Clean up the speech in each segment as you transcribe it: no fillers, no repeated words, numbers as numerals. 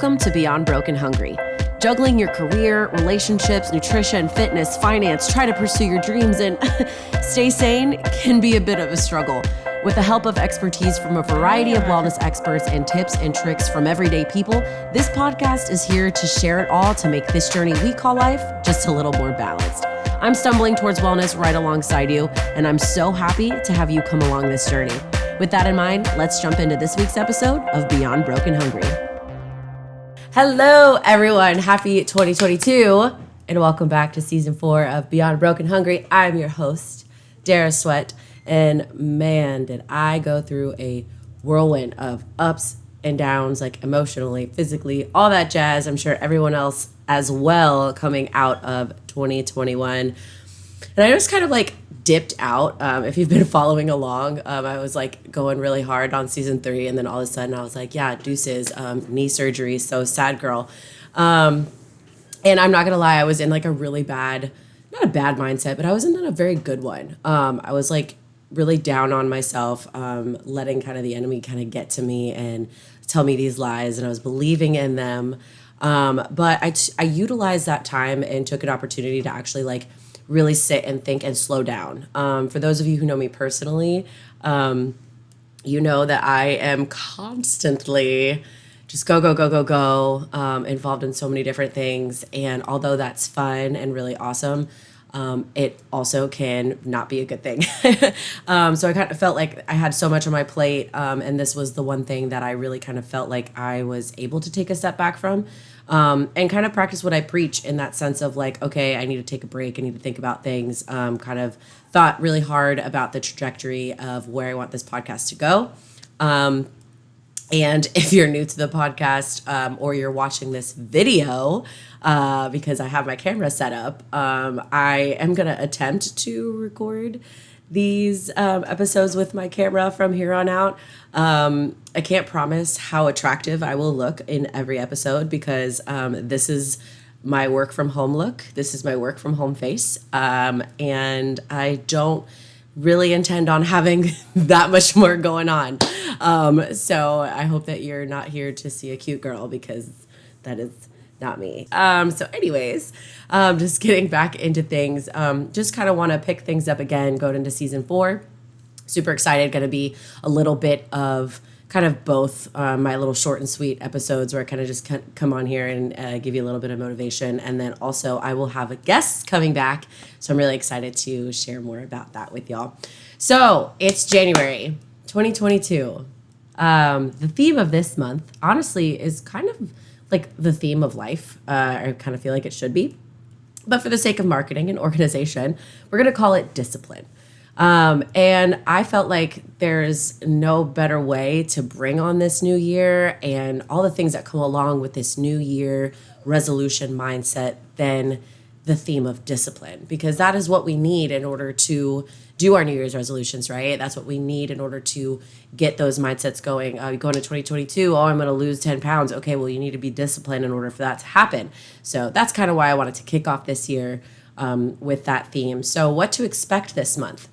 Welcome to Beyond Broke and Hungry. Juggling your career, relationships, nutrition, fitness, finance, try to pursue your dreams, and stay sane can be a bit of a struggle. With the help of expertise from a variety of wellness experts and tips and tricks from everyday people, this podcast is here to share it all to make this journey we call life just a little more balanced. I'm stumbling towards wellness right alongside you, and I'm so happy to have you come along this journey. With that in mind, let's jump into this week's episode of Beyond Broke and Hungry. Hello, everyone. Happy 2022, and welcome back to Season 4 of Beyond Broke and Hungry. I'm your host, Dara Sweat, and man, did I go through a whirlwind of ups and downs, like emotionally, physically, all that jazz. I'm sure everyone else as well coming out of 2021. And I just kind of like dipped out. If you've been following along, I was like going really hard on Season 3, and then all of a sudden I was like, yeah, deuces, knee surgery, so sad girl. And I'm not gonna lie, I was in like a really bad, not a bad mindset, but I was in a very good one. I was like really down on myself, letting kind of the enemy kind of get to me and tell me these lies, and I was believing in them. But I utilized that time and took an opportunity to actually like really sit and think and slow down. For those of you who know me personally, you know that I am constantly just go, involved in so many different things. And although that's fun and really awesome, it also can not be a good thing. So I kind of felt like I had so much on my plate, and this was the one thing that I really kind of felt like I was able to take a step back from, and kind of practice what I preach in that sense of like, okay, I need to take a break. I need to think about things, kind of thought really hard about the trajectory of where I want this podcast to go. And if you're new to the podcast, or you're watching this video, because I have my camera set up, I am going to attempt to record these episodes with my camera from here on out. I can't promise how attractive I will look in every episode because this is my work from home look. This is my work from home face. And I don't really intend on having that much more going on. So I hope that you're not here to see a cute girl because that is not me. So anyways, just getting back into things, just kind of want to pick things up again, going into Season 4. Super excited. Going to be a little bit of kind of both my little short and sweet episodes where I kind of just come on here and give you a little bit of motivation. And then also I will have a guest coming back. So I'm really excited to share more about that with y'all. So it's January 2022. The theme of this month, honestly, is kind of like the theme of life. I kind of feel like it should be. But for the sake of marketing and organization, we're going to call it discipline. And I felt like there's no better way to bring on this new year and all the things that come along with this new year resolution mindset than the theme of discipline, because that is what we need in order to do our New Year's resolutions, right? That's what we need in order to get those mindsets going. Going to 2022, I'm going to lose 10 pounds. Okay, well, you need to be disciplined in order for that to happen. So that's kind of why I wanted to kick off this year with that theme. So what to expect this month?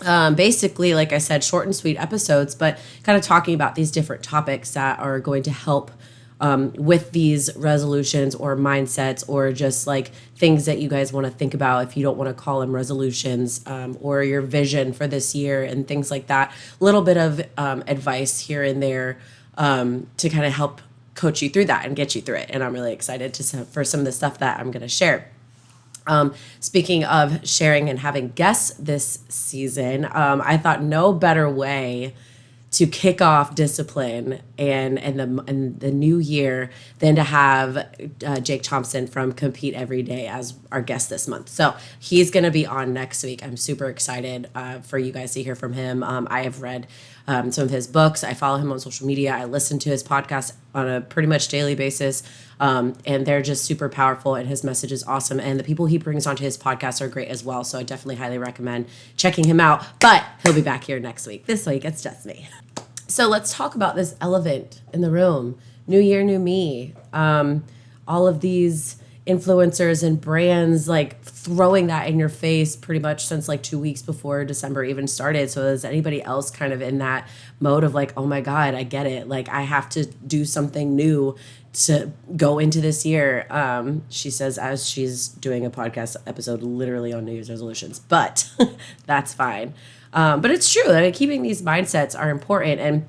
Basically, like I said, short and sweet episodes, but kind of talking about these different topics that are going to help with these resolutions or mindsets or just like things that you guys want to think about if you don't want to call them resolutions, or your vision for this year and things like that. A little bit of advice here and there to kind of help coach you through that and get you through it. And I'm really excited for some of the stuff that I'm going to share. Speaking of sharing and having guests this season, I thought no better way to kick off discipline and the new year than to have Jake Thompson from Compete Every Day as our guest this month. So he's going to be on next week. I'm super excited for you guys to hear from him. I have read some of his books. I follow him on social media. I listen to his podcast on a pretty much daily basis. And they're just super powerful, and his message is awesome. And the people he brings onto his podcast are great as well. So I definitely highly recommend checking him out. But he'll be back here next week. This week, it's just me. So let's talk about this elephant in the room. New year, new me. All of these influencers and brands like throwing that in your face pretty much since like 2 weeks before December even started. So is anybody else kind of in that mode of like, oh my God, I get it. Like I have to do something new to go into this year. She says as she's doing a podcast episode literally on New Year's resolutions, but that's fine. But it's true. I mean, keeping these mindsets are important. And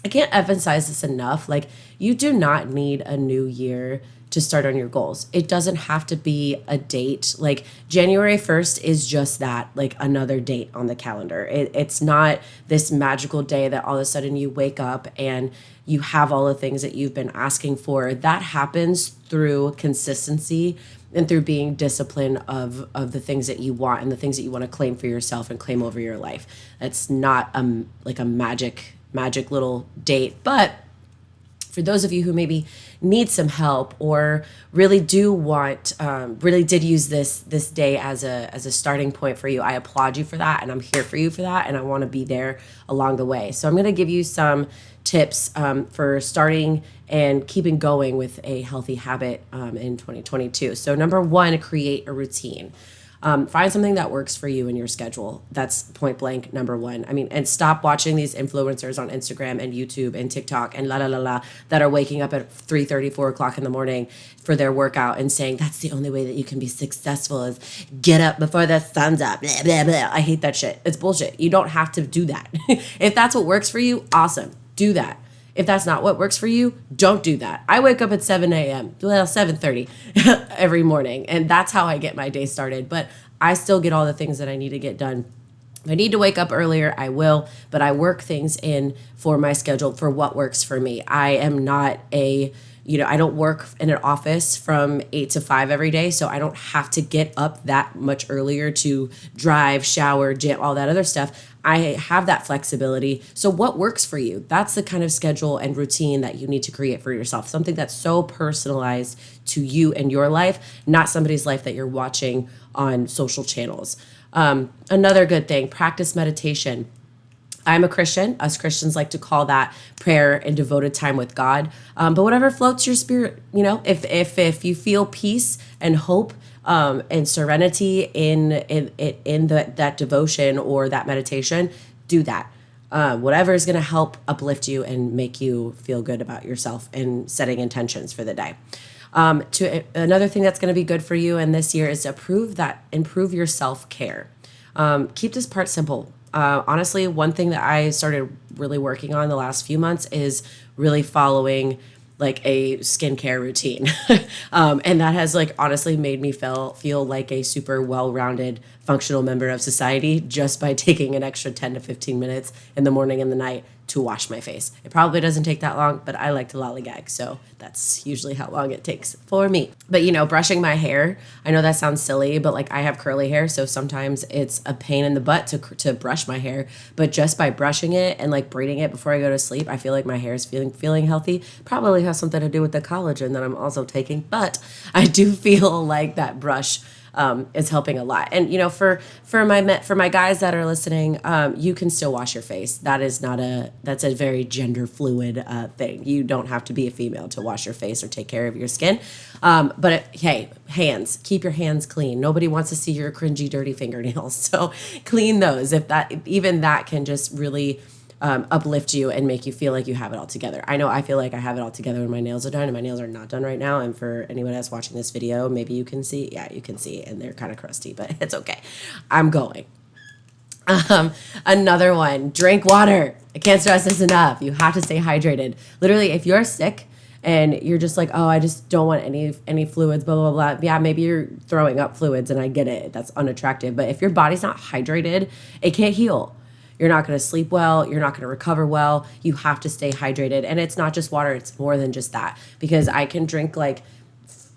I can't emphasize this enough. Like, you do not need a new year to start on your goals. It doesn't have to be a date. Like, January 1st is just that, like another date on the calendar. It's not this magical day that all of a sudden you wake up and you have all the things that you've been asking for. That happens through consistency and through being disciplined of the things that you want and the things that you want to claim for yourself and claim over your life. It's not like a magic little date. But for those of you who maybe need some help or really do want, really did use this day as a starting point for you, I applaud you for that, and I'm here for you for that, and I want to be there along the way. So I'm going to give you some tips for starting and keeping going with a healthy habit in 2022. So number one, create a routine. Find something that works for you in your schedule. That's point blank number one. I mean, and stop watching these influencers on Instagram and YouTube and TikTok and that are waking up at 3:30, 4 o'clock in the morning for their workout and saying that's the only way that you can be successful is get up before the sun's up. Blah, blah, blah. I hate that shit. It's bullshit. You don't have to do that. If that's what works for you, awesome. Do that. If that's not what works for you, don't do that. I wake up at 7 a.m., well, 7:30 every morning, and that's how I get my day started. But I still get all the things that I need to get done. If I need to wake up earlier, I will, but I work things in for my schedule for what works for me. I am not I don't work in an office from 8 to 5 every day, so I don't have to get up that much earlier to drive, shower, gym, all that other stuff. I have that flexibility. So what works for you? That's the kind of schedule and routine that you need to create for yourself. Something that's so personalized to you and your life, not somebody's life that you're watching on social channels. Another good thing, practice meditation. I'm a Christian. Us Christians like to call that prayer and devoted time with God. But whatever floats your spirit, if you feel peace and hope and serenity in that devotion or that meditation, do that. Whatever is going to help uplift you and make you feel good about yourself and setting intentions for the day. Another thing that's going to be good for you in this year is to improve your self-care. Keep this part simple. Honestly, one thing that I started really working on the last few months is really following like a skincare routine. And that has like honestly made me feel like a super well-rounded functional member of society just by taking an extra 10 to 15 minutes in the morning and the night to wash my face. It probably doesn't take that long, but I like to lollygag, so that's usually how long it takes for me. But brushing my hair, I know that sounds silly, but like I have curly hair, so sometimes it's a pain in the butt to brush my hair. But just by brushing it and like braiding it before I go to sleep, I feel like my hair is feeling healthy. Probably has something to do with the collagen that I'm also taking, but I do feel like that brush is helping a lot. And for my guys that are listening, you can still wash your face. That's a very gender fluid thing. You don't have to be a female to wash your face or take care of your skin. But hey, hands, keep your hands clean. Nobody wants to see your cringy, dirty fingernails. So clean those. If that can just really uplift you and make you feel like you have it all together. I know I feel like I have it all together when my nails are done, and my nails are not done right now. And for anyone that's watching this video, maybe you can see. Yeah, you can see, and they're kind of crusty, but it's okay. I'm going. Another one, drink water. I can't stress this enough. You have to stay hydrated. Literally, if you're sick and you're just like, oh, I just don't want any fluids, blah, blah, blah. Yeah, maybe you're throwing up fluids, and I get it. That's unattractive. But if your body's not hydrated, it can't heal. You're not going to sleep well. You're not going to recover well. You have to stay hydrated. And it's not just water. It's more than just that. Because I can drink like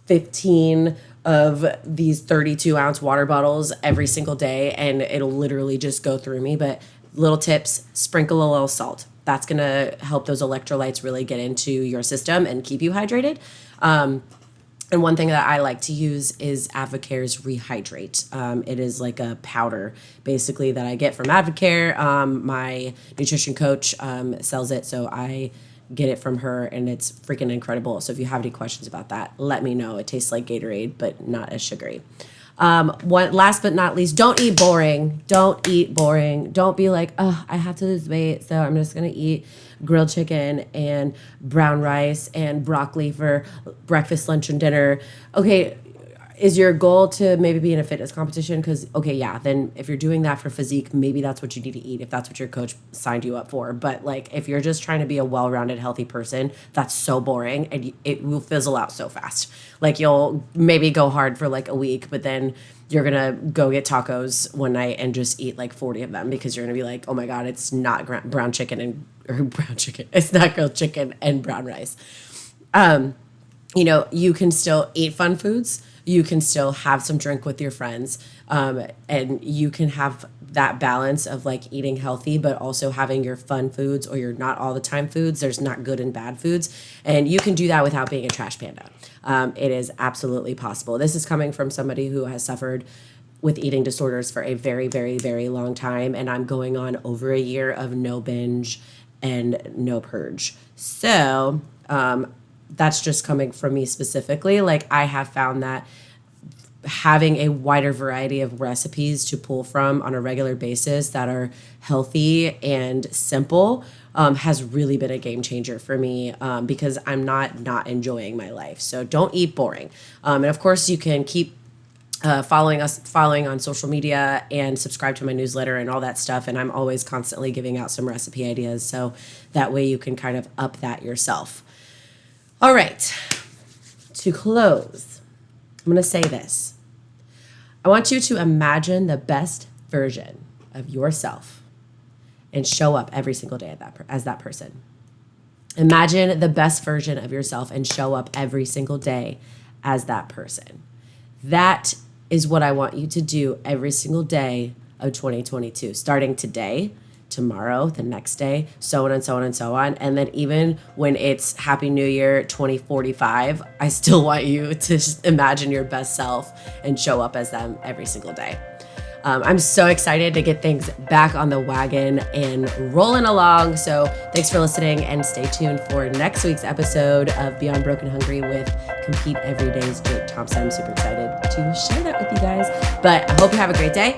15 of these 32-ounce water bottles every single day, and it'll literally just go through me. But little tips, sprinkle a little salt. That's going to help those electrolytes really get into your system and keep you hydrated. And one thing that I like to use is Advocare's Rehydrate. It is like a powder, basically, that I get from Advocare. My nutrition coach sells it, so I get it from her, and it's freaking incredible. So if you have any questions about that, let me know. It tastes like Gatorade, but not as sugary. One last but not least, don't eat boring. Don't eat boring. Don't be like, oh, I have to lose weight, so I'm just gonna eat grilled chicken and brown rice and broccoli for breakfast, lunch, and dinner. Okay, is your goal to maybe be in a fitness competition? Because, okay, yeah, then if you're doing that for physique, maybe that's what you need to eat if that's what your coach signed you up for. But like, if you're just trying to be a well-rounded, healthy person, that's so boring and it will fizzle out so fast. Like, you'll maybe go hard for like a week, but then you're gonna go get tacos one night and just eat like 40 of them because you're gonna be like, oh my God, it's not brown chicken or brown chicken. It's not grilled chicken and brown rice. You can still eat fun foods. You can still have some drink with your friends, and you can have that balance of like eating healthy, but also having your fun foods or your not all the time foods. There's not good and bad foods, and you can do that without being a trash panda. It is absolutely possible. This is coming from somebody who has suffered with eating disorders for a very, very, very long time, and I'm going on over a year of no binge and no purge. So, that's just coming from me specifically. Like, I have found that having a wider variety of recipes to pull from on a regular basis that are healthy and simple has really been a game changer for me, because I'm not enjoying my life. So don't eat boring. And of course, you can keep following on social media and subscribe to my newsletter and all that stuff. And I'm always constantly giving out some recipe ideas. So that way you can kind of up that yourself. All right, to close, I'm going to say this. I want you to imagine the best version of yourself and show up every single day as that person. Imagine the best version of yourself and show up every single day as that person. That is what I want you to do every single day of 2022, starting today, tomorrow, the next day, so on and so on and so on. And then even when it's Happy New Year 2045, I still want you to imagine your best self and show up as them every single day. I'm so excited to get things back on the wagon and rolling along. So thanks for listening, and stay tuned for next week's episode of Beyond Broken Hungry with Compete Everyday's Jake Thompson. I'm super excited to share that with you guys. But I hope you have a great day.